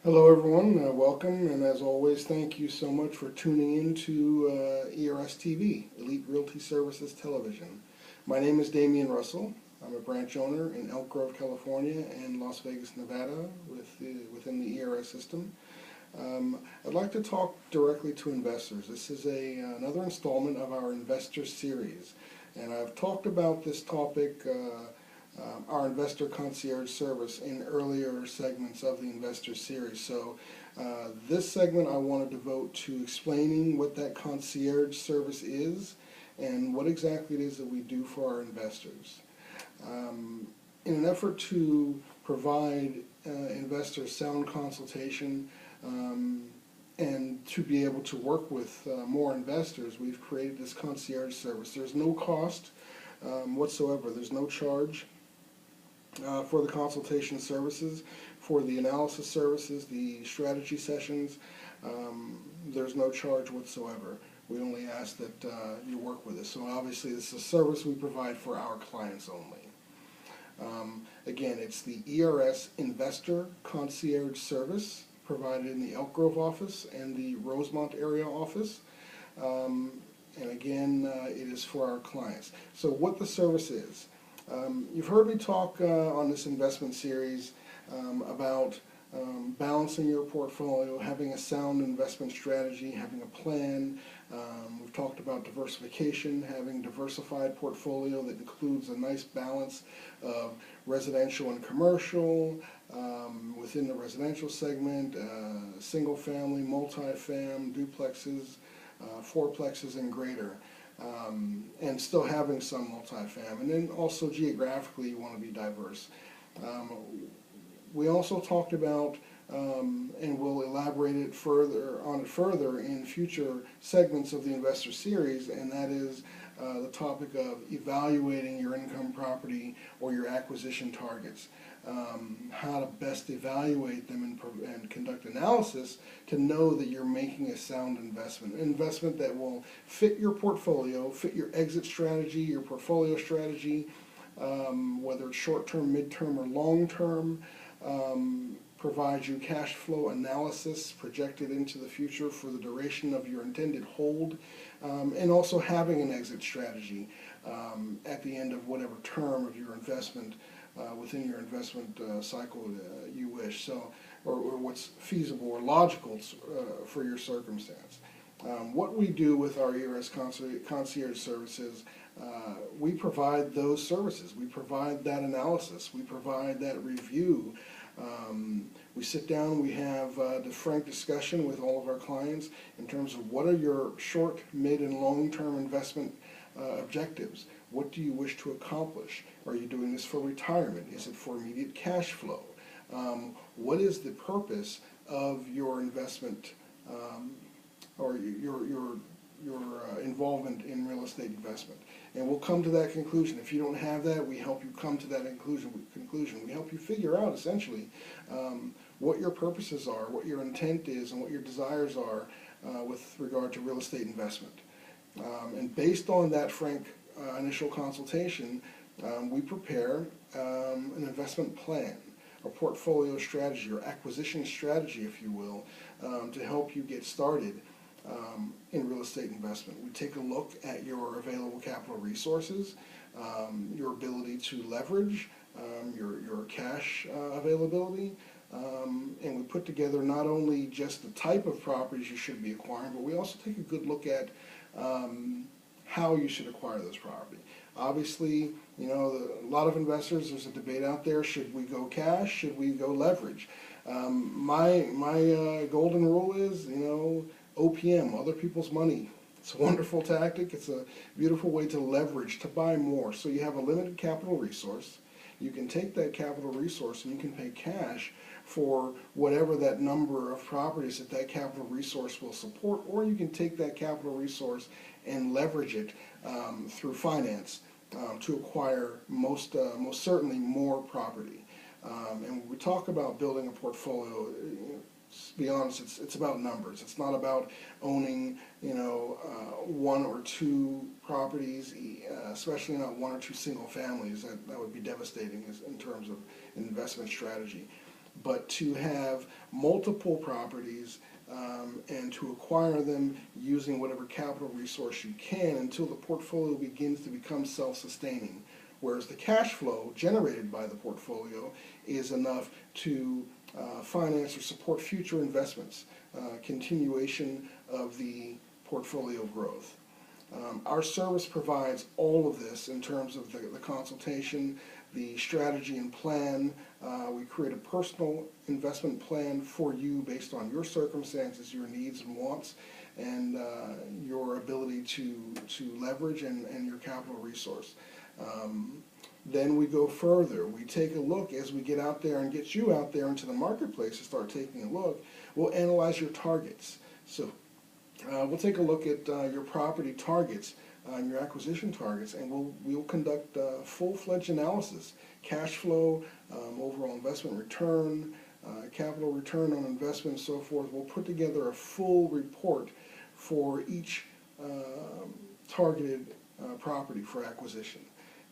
Hello everyone, welcome, and as always, thank you so much for tuning in to ERS T.V, Elite Realty Services Television. My name is Damian Russell. I'm a branch owner in Elk Grove, California and Las Vegas, Nevada within the ERS system. I'd like to talk directly to investors. This is another installment of our Investor series, and I've talked about this topic our Investor Concierge Service in earlier segments of the Investor series. So this segment I want to devote to explaining what that concierge service is and what exactly it is that we do for our investors. In an effort to provide investors sound consultation and to be able to work with more investors, we've created this concierge service. There's no cost whatsoever. There's no charge for the consultation services, for the analysis services, the strategy sessions. There's no charge whatsoever. We only ask that you work with us. So obviously this is a service we provide for our clients only. Again, it's the ERS Investor Concierge Service provided in the Elk Grove office and the Rosemont area office. And again, it is for our clients. So what the service is. You've heard me talk on this investment series about balancing your portfolio, having a sound investment strategy, having a plan. We've talked about diversification, having a diversified portfolio that includes a nice balance of residential and commercial. Within the residential segment, single family, multi-fam, duplexes, fourplexes and greater. And still having some multifam, and then also geographically you want to be diverse. We also talked about, and we'll elaborate it further in future segments of the Investor series, and that is the topic of evaluating your income property or your acquisition targets. How to best evaluate them and conduct analysis to know that you're making a sound investment. An investment that will fit your portfolio, fit your exit strategy, your portfolio strategy, whether it's short-term, mid-term, or long-term. Provides you cash flow analysis projected into the future for the duration of your intended hold, and also having an exit strategy at the end of whatever term of your investment within your investment cycle you wish, so or what's feasible or logical for your circumstance. What we do with our ERS concierge services, we provide those services. We provide that analysis. We provide that review. We sit down, we have the frank discussion with all of our clients in terms of what are your short, mid, and long-term investment objectives. What do you wish to accomplish? Are you doing this for retirement? Is it for immediate cash flow? What is the purpose of your investment or your involvement in real estate investment? And we'll come to that conclusion. If you don't have that, we help you come to that conclusion. We help you figure out essentially what your purposes are, what your intent is, and what your desires are with regard to real estate investment. And based on that frank initial consultation, we prepare an investment plan, a portfolio strategy, or acquisition strategy, if you will, to help you get started in real estate investment. We take a look at your available capital resources, your ability to leverage, your cash availability, and we put together not only just the type of properties you should be acquiring, but we also take a good look at how you should acquire those properties. Obviously, you know, a lot of investors, there's a debate out there, should we go cash, should we go leverage? My golden rule is, you know, OPM, other people's money. It's a wonderful tactic. It's a beautiful way to leverage, to buy more. So you have a limited capital resource. You can take that capital resource and you can pay cash for whatever that number of properties that capital resource will support, or you can take that capital resource and leverage it through finance to acquire most certainly more property. And when we talk about building a portfolio, to be honest, it's about numbers. It's not about owning, you know, one or two properties, especially not one or two single families. That would be devastating in terms of investment strategy. But to have multiple properties and to acquire them using whatever capital resource you can until the portfolio begins to become self-sustaining. Whereas the cash flow generated by the portfolio is enough to finance or support future investments, continuation of the portfolio growth. Our service provides all of this in terms of the consultation, the strategy and plan. We create a personal investment plan for you based on your circumstances, your needs and wants, and your ability to leverage and your capital resource. Then we go further. We take a look as we get out there and get you out there into the marketplace to start taking a look. We'll analyze your targets. So we'll take a look at your property targets and your acquisition targets, and we'll conduct full-fledged analysis, cash flow, overall investment return, capital return on investment, and so forth. We'll put together a full report for each targeted property for acquisition.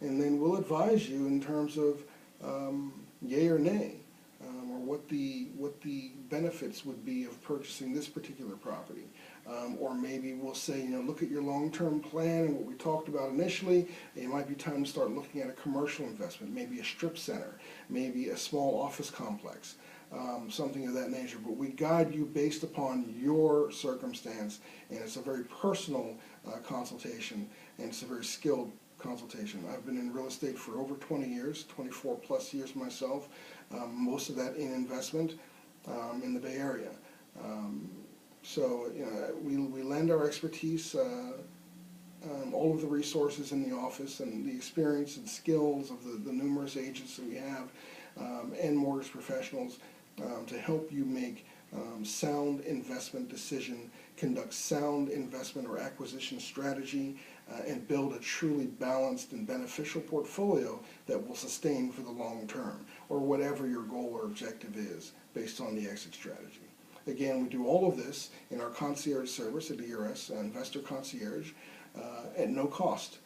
And then we'll advise you in terms of yay or nay, or what the benefits would be of purchasing this particular property. Or maybe we'll say, look at your long-term plan and what we talked about initially. It might be time to start looking at a commercial investment, maybe a strip center, maybe a small office complex, something of that nature. But we guide you based upon your circumstance, and it's a very personal consultation, and it's a very skilled consultation. I've been in real estate for over 20 years, 24 plus years myself, most of that in investment in the Bay Area. So we lend our expertise, all of the resources in the office and the experience and skills of the numerous agents that we have and mortgage professionals to help you make sound investment decision, conduct sound investment or acquisition strategy, and build a truly balanced and beneficial portfolio that will sustain for the long term, or whatever your goal or objective is based on the exit strategy. Again, we do all of this in our concierge service at ERS, Investor Concierge, at no cost.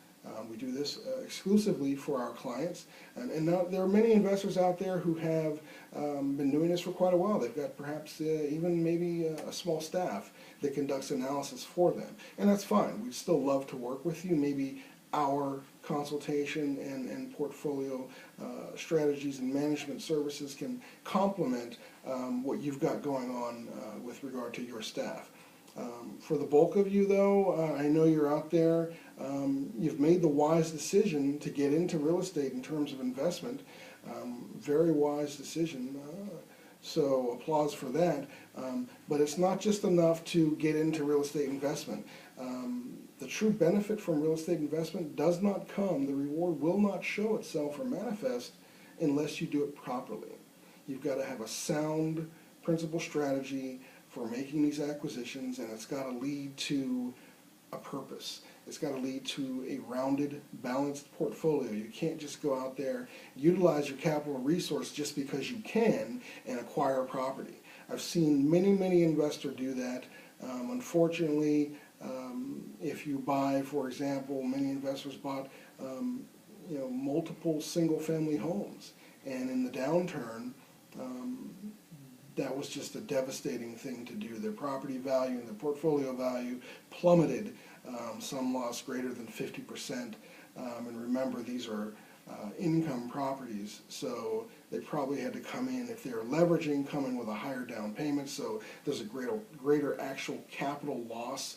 We do this exclusively for our clients, and now there are many investors out there who have been doing this for quite a while. They've got perhaps even maybe a small staff that conducts analysis for them, and that's fine. We'd still love to work with you. Maybe our consultation and portfolio strategies and management services can complement what you've got going on with regard to your staff. For the bulk of you, though, I know you're out there. You've made the wise decision to get into real estate in terms of investment. Very wise decision. So applause for that. But it's not just enough to get into real estate investment. The true benefit from real estate investment does not come, the reward will not show itself or manifest unless you do it properly. You've got to have a sound principal strategy for making these acquisitions, and it's got to lead to a purpose. It's got to lead to a rounded, balanced portfolio. You can't just go out there, utilize your capital resource just because you can, and acquire property. I've seen many investors do that. Unfortunately, if you buy, for example, many investors bought multiple single-family homes, and in the downturn, that was just a devastating thing to do. Their property value and their portfolio value plummeted. Some lost greater than 50%. And remember, these are income properties, so they probably had to come in, if they're leveraging, come in with a higher down payment, so there's a greater actual capital loss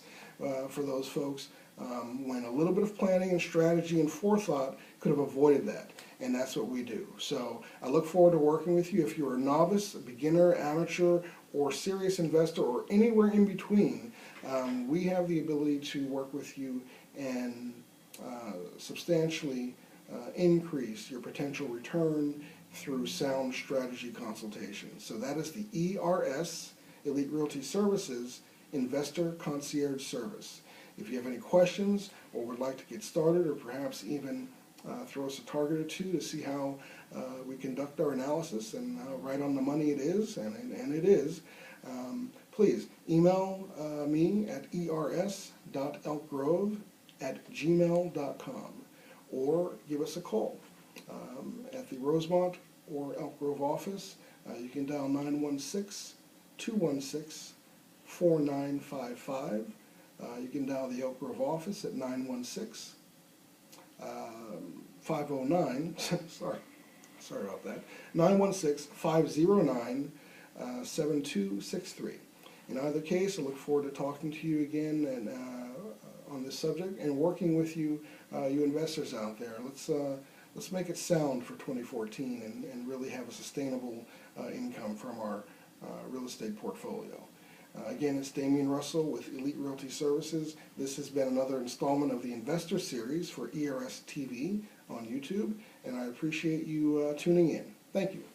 for those folks, when a little bit of planning and strategy and forethought could have avoided that, and that's what we do. So I look forward to working with you. If you're a novice, a beginner, amateur, or serious investor, or anywhere in between, we have the ability to work with you and substantially increase your potential return through sound strategy consultation. So that is the ERS, Elite Realty Services, Investor Concierge Service. If you have any questions or would like to get started, or perhaps even throw us a target or two to see how we conduct our analysis and how right on the money it is, and it is, please email me at ers.elkgrove@gmail.com, or give us a call at the Rosemont or Elk Grove office. You can dial 916 216-4955. You can dial the Elk Grove office at 916-509, sorry about that, 916-509-7263. In either case, I look forward to talking to you again and on this subject and working with you, you investors out there. Let's make it sound for 2014 and really have a sustainable income from our real estate portfolio. Again, it's Damian Russell with Elite Realty Services. This has been another installment of the Investor Series for ERS TV on YouTube, and I appreciate you tuning in. Thank you.